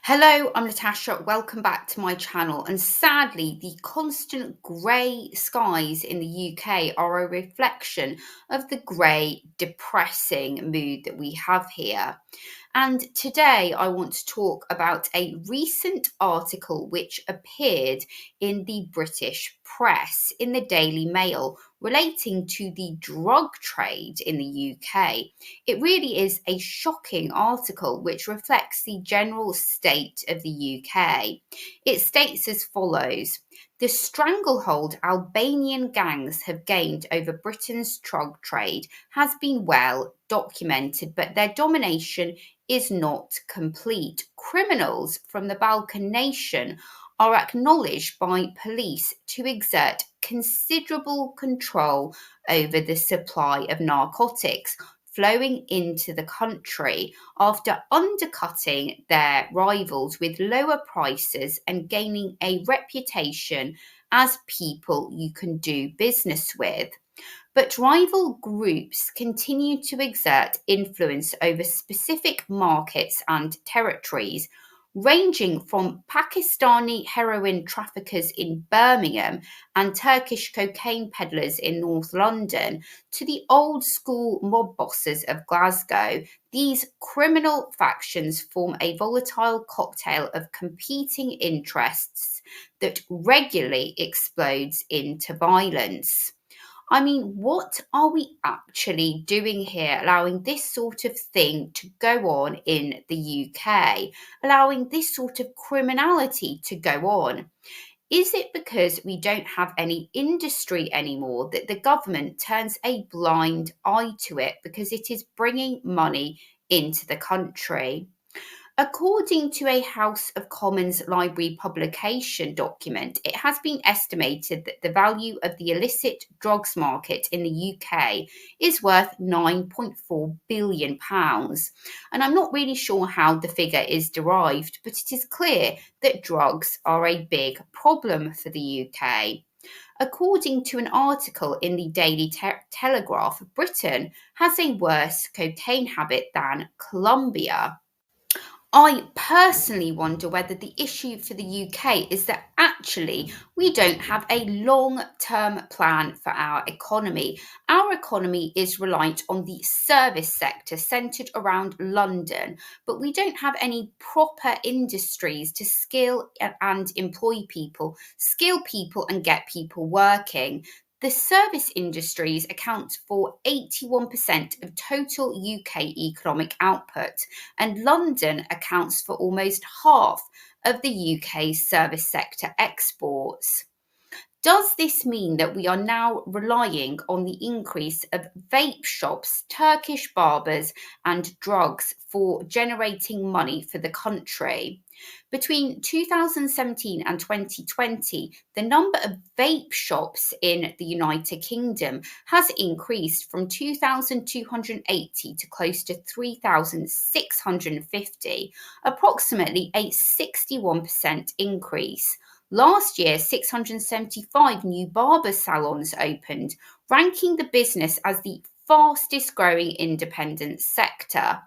Hello, I'm Natasha. Welcome back to my channel. And sadly, the constant grey skies in the UK are a reflection of the grey, depressing mood that we have here. And today I want to talk about a recent article which appeared in the British press in the Daily Mail relating to the drug trade in the UK. It really is a shocking article which reflects the general state of the UK. It states as follows: the stranglehold Albanian gangs have gained over Britain's drug trade has been well documented, but their domination is not complete. Criminals from the Balkan nation are acknowledged by police to exert considerable control over the supply of narcotics flowing into the country after undercutting their rivals with lower prices and gaining a reputation as people you can do business with. But rival groups continue to exert influence over specific markets and territories, ranging from Pakistani heroin traffickers in Birmingham and Turkish cocaine peddlers in North London to the old school mob bosses of Glasgow. These criminal factions form a volatile cocktail of competing interests that regularly explodes into violence. I mean, what are we actually doing here, allowing this sort of thing to go on in the UK, allowing this sort of criminality to go on? Is it because we don't have any industry anymore that the government turns a blind eye to it because it is bringing money into the country? According to a House of Commons Library publication document, it has been estimated that the value of the illicit drugs market in the UK is worth £9.4 billion. And I'm not really sure how the figure is derived, but it is clear that drugs are a big problem for the UK. According to an article in the Daily Telegraph, Britain has a worse cocaine habit than Colombia. I personally wonder whether the issue for the UK is that actually we don't have a long term plan for our economy. Our economy is reliant on the service sector centred around London, but we don't have any proper industries to and employ people, skill people, and get people working. The service industries account for 81% of total UK economic output, and London accounts for almost half of the UK's service sector exports. Does this mean that we are now relying on the increase of vape shops, Turkish barbers, and drugs for generating money for the country? Between 2017 and 2020, the number of vape shops in the United Kingdom has increased from 2,280 to close to 3,650, approximately a 61% increase. Last year, 675 new barber salons opened, ranking the business as the fastest growing independent sector.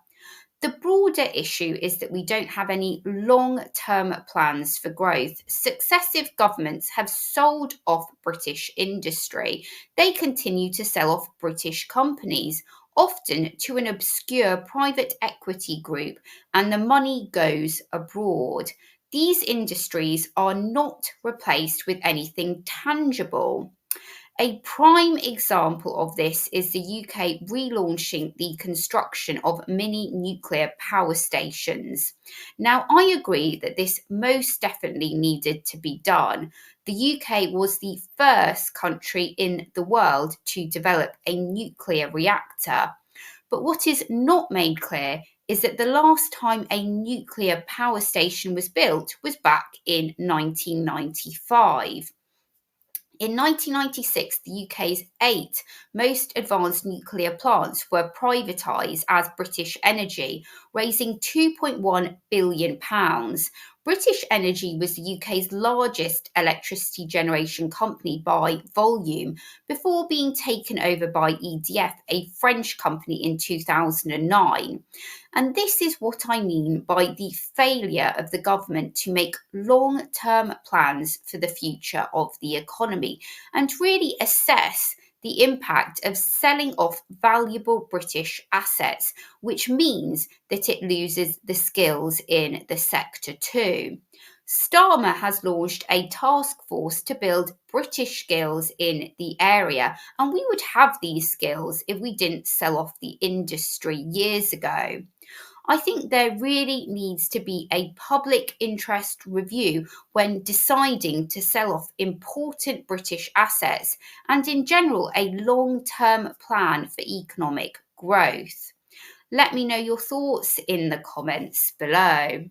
The broader issue is that we don't have any long-term plans for growth. Successive governments have sold off British industry. They continue to sell off British companies, often to an obscure private equity group, and the money goes abroad. These industries are not replaced with anything tangible. A prime example of this is the UK relaunching the construction of mini nuclear power stations. Now, I agree that this most definitely needed to be done. The UK was the first country in the world to develop a nuclear reactor. But what is not made clear is that the last time a nuclear power station was built was back in 1995. In 1996, the UK's 8 most advanced nuclear plants were privatised as British Energy, raising £2.1 billion. British Energy was the UK's largest electricity generation company by volume before being taken over by EDF, a French company, in 2009. And this is what I mean by the failure of the government to make long term plans for the future of the economy and really assess the impact of selling off valuable British assets, which means that it loses the skills in the sector too. Starmer has launched a task force to build British skills in the area, and we would have these skills if we didn't sell off the industry years ago. I think there really needs to be a public interest review when deciding to sell off important British assets and, in general, a long term plan for economic growth. Let me know your thoughts in the comments below.